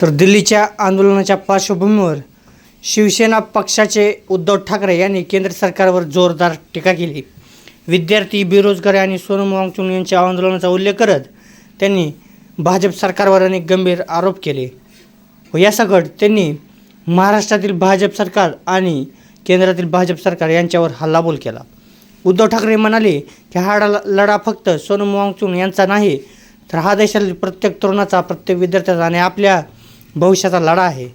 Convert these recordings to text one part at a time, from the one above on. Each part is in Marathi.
तर दिल्लीच्या आंदोलनाच्या पार्श्वभूमीवर शिवसेना पक्षाचे उद्धव ठाकरे यांनी केंद्र सरकारवर जोरदार टीका केली। विद्यार्थी, बेरोजगारी आणि सोनम वांगचुक यांच्या आंदोलनाचा उल्लेख करत त्यांनी भाजप सरकारवर अनेक गंभीर आरोप केले व यासकट त्यांनी महाराष्ट्रातील भाजप सरकार आणि केंद्रातील भाजप सरकार यांच्यावर हल्लाबोल केला। उद्धव ठाकरे म्हणाले की हा लढा फक्त सोनम वांगचुक यांचा नाही, तर हा देशातील प्रत्येक तरुणाचा, प्रत्येक विद्यार्थ्याचा आणि आपल्या भविष्याचा लढा आहे।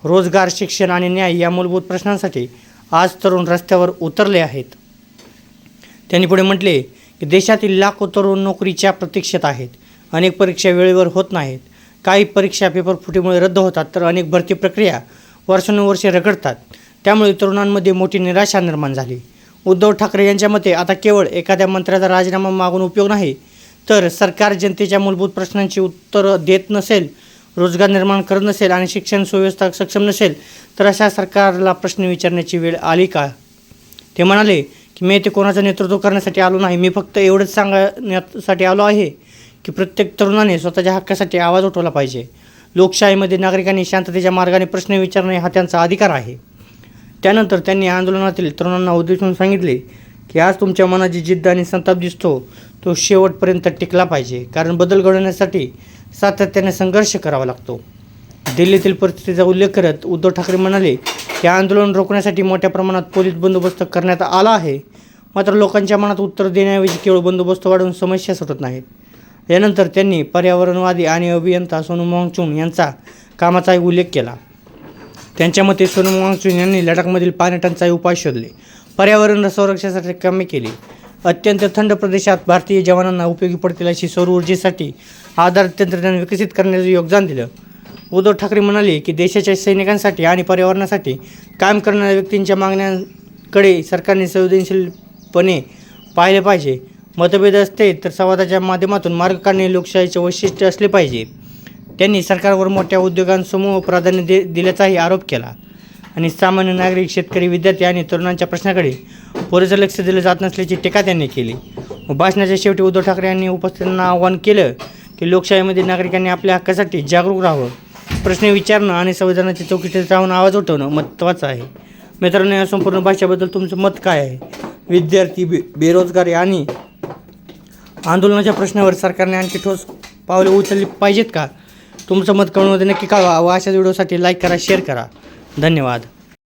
रोजगार, शिक्षण आणि न्याय या मूलभूत प्रश्नांसाठी आज तरुण रस्त्यावर उतरले आहेत। त्यांनी पुढे म्हटले की देशातील लाखो तरुण नोकरीच्या प्रतीक्षेत आहेत। अनेक परीक्षा वेळेवर होत नाहीत, काही परीक्षा पेपर फुटीमुळे रद्द होतात, तर अनेक भरती प्रक्रिया वर्षानुवर्षे रखडतात। त्यामुळे तरुणांमध्ये मोठी निराशा निर्माण झाली। उद्धव ठाकरे यांच्या मते आता केवळ एखाद्या मंत्र्याचा राजीनामा मागून उपयोग नाही, तर सरकार जनतेच्या मूलभूत प्रश्नांची उत्तरं देत नसेल, रोजगार निर्माण करत नसेल आणि शिक्षण सुव्यवस्था सक्षम नसेल, तर अशा सरकारला प्रश्न विचारण्याची वेळ आली का? ते म्हणाले की मी ते कोणाचं नेतृत्व करण्यासाठी आलो नाही, मी फक्त एवढंच सांगण्यासाठी आलो आहे की प्रत्येक तरुणाने स्वतःच्या हक्कासाठी आवाज उठवला पाहिजे। लोकशाहीमध्ये नागरिकांनी शांततेच्या मार्गाने प्रश्न विचारणे हा त्यांचा अधिकार आहे। त्यानंतर त्यांनी आंदोलनातील तरुणांना उद्देशून सांगितले की आज तुमच्या मनात जी जिद्द आणि संताप दिसतो तो शेवटपर्यंत टिकला पाहिजे, कारण बदल घडवण्यासाठी सातत्याने संघर्ष करावा लागतो। दिल्लीतील परिस्थितीचा उल्लेख करत उद्धव ठाकरे म्हणाले की आंदोलन रोखण्यासाठी मोठ्या प्रमाणात पोलीस बंदोबस्त करण्यात आला आहे, मात्र लोकांच्या मनात उत्तर देण्याऐवजी केवळ बंदोबस्त वाढवून समस्या सुटत नाहीत। यानंतर त्यांनी पर्यावरणवादी आणि अभियंता सोनम वांगचुक यांचा कामाचाही उल्लेख केला। त्यांच्या मते सोनम वांगचुक यांनी लडाखमधील पाणी टंचाई उपाय शोधले, पर्यावरण संरक्षणासाठी कामे केली, अत्यंत थंड प्रदेशात भारतीय जवानांना उपयोगी पडतील अशी सौर ऊर्जेसाठी आधारित तंत्रज्ञान विकसित करण्याचं योगदान दिलं। उद्धव ठाकरे म्हणाले की देशाच्या सैनिकांसाठी आणि पर्यावरणासाठी काम करणाऱ्या व्यक्तींच्या मागण्यांकडे सरकारने संवेदनशीलपणे पाहिले पाहिजे। मतभेद असते तर संवादाच्या माध्यमातून मार्ग काढणे लोकशाहीचे वैशिष्ट्य असले पाहिजे। त्यांनी सरकारवर मोठ्या उद्योगांसमूह प्राधान्य दिल्याचाही आरोप केला आणि सामान्य नागरिक, शेतकरी, विद्यार्थी आणि तरुणांच्या प्रश्नाकडे पुरेसं लक्ष दिलं जात नसल्याची टीका त्यांनी केली। भाषणाच्या शेवटी उद्धव ठाकरे यांनी उपस्थितांना आवाहन केलं की लोकशाहीमध्ये नागरिकांनी आपल्या हक्कासाठी जागरूक राहावं, प्रश्न विचारणं आणि संविधानाच्या चौकटीत राहून आवाज उठवणं महत्त्वाचं आहे। मित्रांनो, या संपूर्ण भाषेबद्दल तुमचं मत काय आहे? विद्यार्थी, बेरोजगारी आणि आंदोलनाच्या प्रश्नावर सरकारने आणखी ठोस पावले उचलली पाहिजेत का? तुमचं मत कमेंटमध्ये नक्की कळवा व अशाच व्हिडिओसाठी लाईक करा, शेअर करा। धन्यवाद।